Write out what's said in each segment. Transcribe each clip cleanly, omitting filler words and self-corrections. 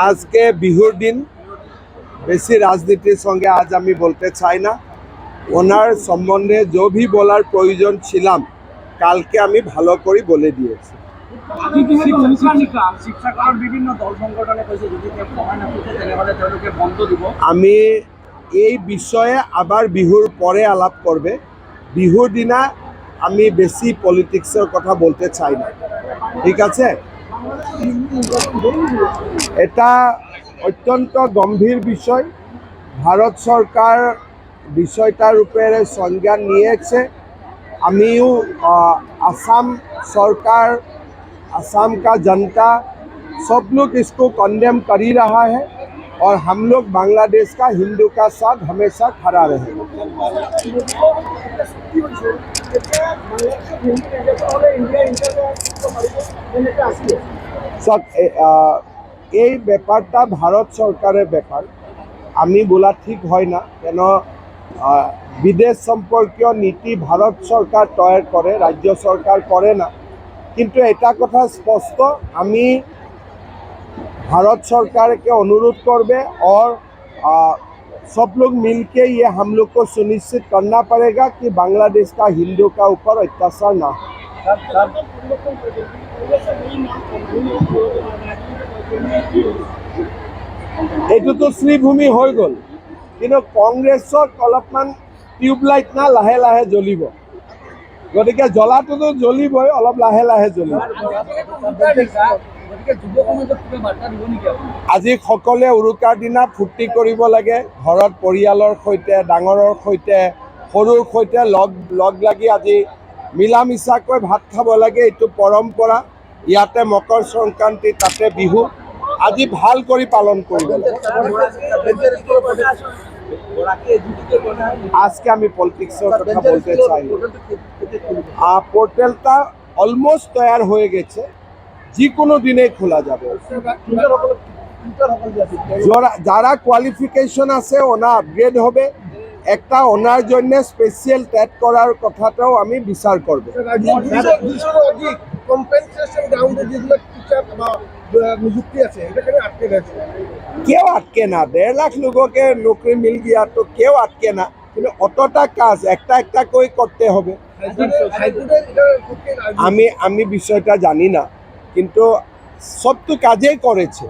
আজকে বিহুর দিন, বেশি রাজনীতির সঙ্গে আজ আমি বলতে চাই না। ওনার সম্বন্ধে जो भी বলার প্রয়োজন ছিলাম কালকে আমি ভালো করে বলে দিয়েছি। আমি এই বিষয়ে আবার বিহুর পরে আলাপ করবে। বিহুর দিনা আমি বেশি পলিটিক্সের কথা বলতে চাই না, ঠিক আছে? এটা অত্যন্ত গম্ভীর বিষয়। ভারত সরকার বিষয়টার উপরে संज्ञान নিয়েছে। আমিও आसाम सरकार, असम का जनता सब लोग इसको कंडेम कर ही रहा है और हम लोग बांग्लादेश का हिंदू का साथ हमेशा खड़ा रहेगा। सब এই ব্যাপারটা ভারত সরকারের ব্যাপার, আমি বলা ঠিক হয় না। কেন বিদেশ সম্পর্কীয় নীতি ভারত সরকার তৈরি করে, রাজ্য সরকার করে না। কিন্তু এটা কথা স্পষ্ট, আমি भारत सरकार के अनुरोध करबे और सब लोग मिलके ये हम लोग को सुनिश्चित करना पड़ेगा कि बांग्लादेश का हिंदू का ऊपर अत्याचार ना हो। এইটো তো শ্রীভূমি হৈ গল, কিন্তু কংগ্ৰেছক অলপমান টিউবলাইট না লাহে লাহে জ্বলিব, গতিকে জ্বলাটোতো জ্বলিবই, অলপ লাহে লাহে জ্বলিব। আজি সকলে উৰুকাৰ দিনা ফূৰ্তি কৰিব লাগে, ঘৰত পৰিয়ালৰ সৈতে, ডাঙৰৰ সৈতে, সৰুৰ সৈতে লগ লাগি আজি মিলা মিছাকৈ ভাত খাব লাগে। এইটো পৰম্পৰা। ইয়াতে মকৰ সংক্ৰান্তি, তাতে বিহু, আজি ভাল কৰি পালন কৰিব লাগে। আজকে আমি পলিটিক্সের কথা বলতে চাই। পোর্টালটা অলমোস্ট তৈরি হয়ে গেছে, যে কোনো দিনে খোলা যাবে। যারা কোয়ালিফিকেশন আছে ওনা আপগ্রেড হবে। একটা ওনার জন্য স্পেশাল ট্যাগ করার কথাটাও আমি বিচার করব। কেউ আটকে না, 1.5 লাখ লোককে নৌকরি মিল গিয়া তো কেউ আটকে না, কিন্তু অতটা কাজ একটা একটা করে করতে হবে। আমি বিষয়টা জানি না, কিন্তু সব তো কাজেই করেছে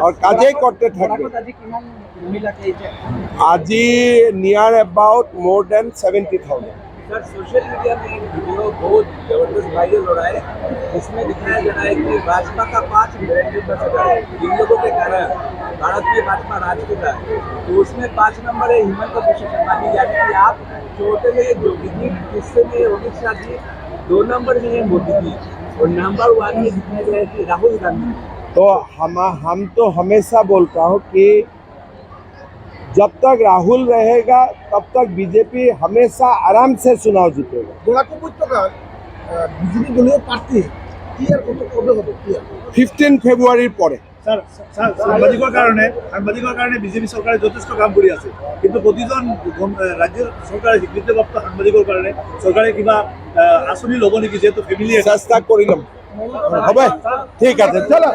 আর কাজেই করতে থাকবে। আজি near about more than 70,000। Sir, social media में एक वीडियो बहुत जबरदस्त वायरल हो रहा है, जिसमें दिखाया जा रहा है कि भाजपा का 5 ब्रांडेड बस है। इन लोगों के कारण भारत में भाजपा राज कर रहा है, तो उसमें 5 नंबर है हिमंत विश्व शर्मा जी, यानी कि आप चौथे में जोगी जी, हिस्से में अमित शाह जी, 2 नंबर में है मोदी जी, और नंबर 1 में दिखाया गया है कि राहुल गांधी। तो हम तो हमेशा बोलता हूँ कि जब तक राहुल रहेगा तब तक बीजेपी हमेशा आराम से चुनाव जीतेगा। 15 ফেব্রুয়ারির পরে। সাংবাদিকৰ কাৰণে বিজেপি চৰকাৰে যথেষ্ট কাম কৰি আছে, কিন্তু প্ৰতিজন ৰাজ্যৰ চৰকাৰে স্বীকৃতিপ্ৰাপ্ত সাংবাদিকৰ কাৰণে চৰকাৰে কিবা আঁচনি ল'ব নেকি, যেহেতু ফেমিলি চেষ্টা কৰি ল'ম। হ'ব, ঠিক আছে, চলো।